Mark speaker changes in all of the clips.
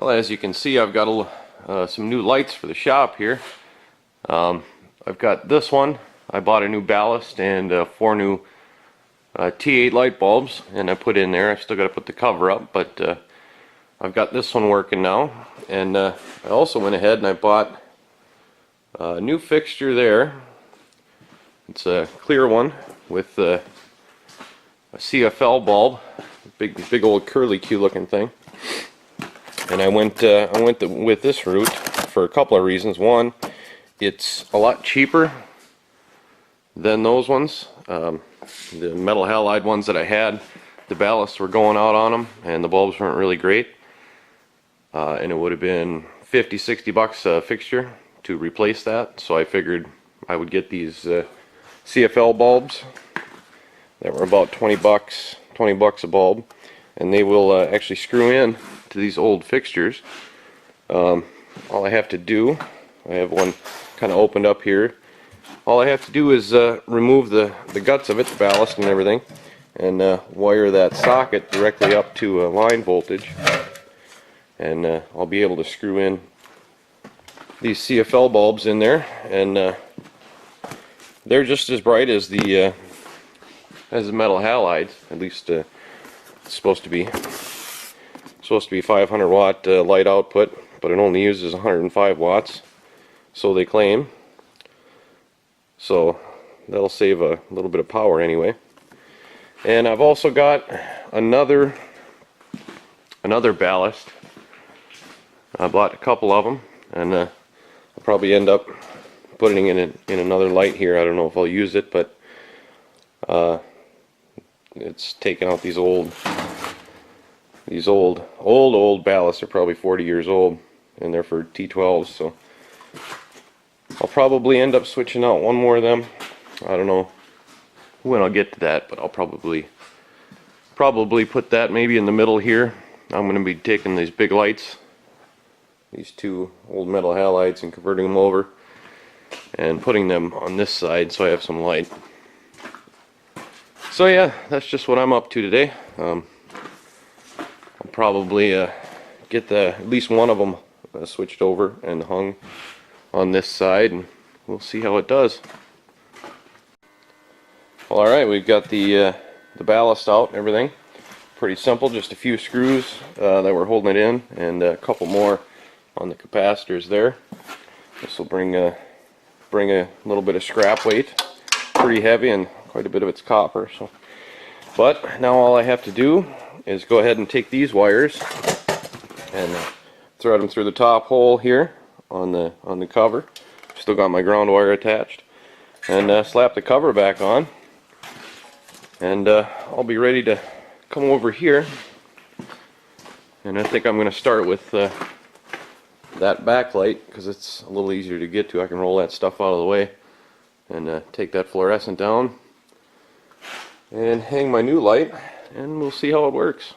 Speaker 1: Well, as you can see, I've got some new lights for the shop here. I've got this one. I bought a new ballast and 4 new T8 light bulbs, and I put in there. I've still got to put the cover up, but I've got this one working now. And I also went ahead and I bought a new fixture there. It's a clear one with a CFL bulb, big old curly Q looking thing. And I went with this route for a couple of reasons. One, it's a lot cheaper than those ones. The metal halide ones that I had, the ballasts were going out on them, and the bulbs weren't really great. And it would have been $50-60 a fixture to replace that. So I figured I would get these CFL bulbs that were about $20 a bulb, and they will actually screw in to these old fixtures. All I have to do, I have one kind of opened up here. All I have to do is remove the guts of it, the ballast and everything, and wire that socket directly up to line voltage, and I'll be able to screw in these CFL bulbs in there, and they're just as bright as the metal halides. At least it's supposed to be 500 watt light output, but it only uses 105 watts, so they claim. So that'll save a little bit of power anyway. And I've also got another ballast. I bought a couple of them, and I'll probably end up putting it in another light here. I don't know if I'll use it, but it's taking out these old ballasts. Are probably 40 years old, and they're for T12s, so I'll probably end up switching out one more of them. I don't know when I'll get to that, but I'll probably put that maybe in the middle here. I'm going to be taking these big lights, these 2 old metal halides, and converting them over and putting them on this side so I have some light. So yeah, that's just what I'm up to today. I'll probably get at least one of them switched over and hung on this side, and we'll see how it does. Well, alright, we've got the ballast out and everything. Pretty simple, just a few screws that were holding it in, and a couple more on the capacitors there. This will bring a little bit of scrap weight. Pretty heavy, and quite a bit of it's copper. So, but now all I have to do is go ahead and take these wires and thread them through the top hole here on the cover. Still got my ground wire attached, and slap the cover back on, and I'll be ready to come over here. And I think I'm going to start with that backlight, because it's a little easier to get to. I can roll that stuff out of the way and take that fluorescent down and hang my new light, and we'll see how it works.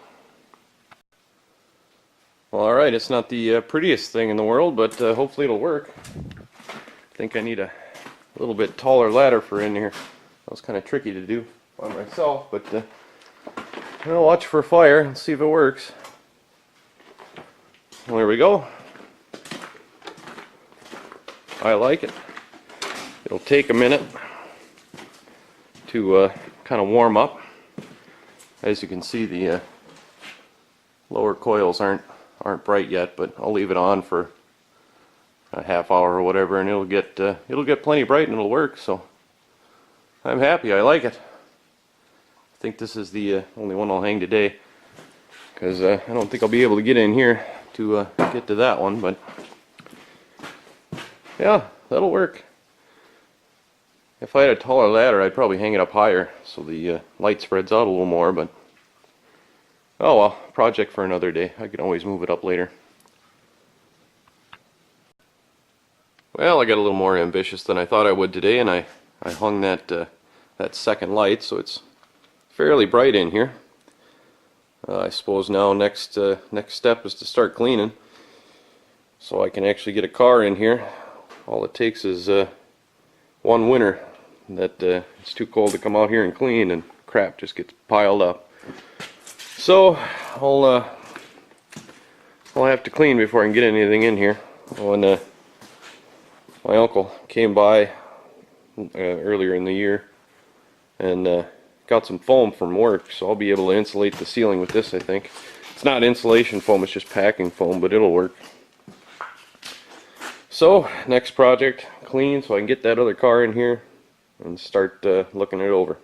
Speaker 1: Well, alright, it's not the prettiest thing in the world, but hopefully it'll work. I think I need a little bit taller ladder for in here. That was kind of tricky to do by myself, but I'll watch for fire and see if it works. Well, there we go. I like it. It'll take a minute to kind of warm up. As you can see, the lower coils aren't bright yet, but I'll leave it on for a half hour or whatever, and it'll get plenty bright and it'll work. So I'm happy. I like it. I think this is the only one I'll hang today, because I don't think I'll be able to get in here to get to that one, but yeah, that'll work. If I had a taller ladder, I'd probably hang it up higher so the light spreads out a little more, but oh well, project for another day. I can always move it up later. Well, I got a little more ambitious than I thought I would today, and I hung that second light, so it's fairly bright in here. I suppose now next step is to start cleaning, so I can actually get a car in here. All it takes is one winter that it's too cold to come out here and clean, and crap just gets piled up. So I'll I'll have to clean before I can get anything in here. When my uncle came by earlier in the year and got some foam from work, so I'll be able to insulate the ceiling with this, I think. It's not insulation foam, it's just packing foam, but it'll work. So, next project, clean so I can get that other car in here and start looking it over.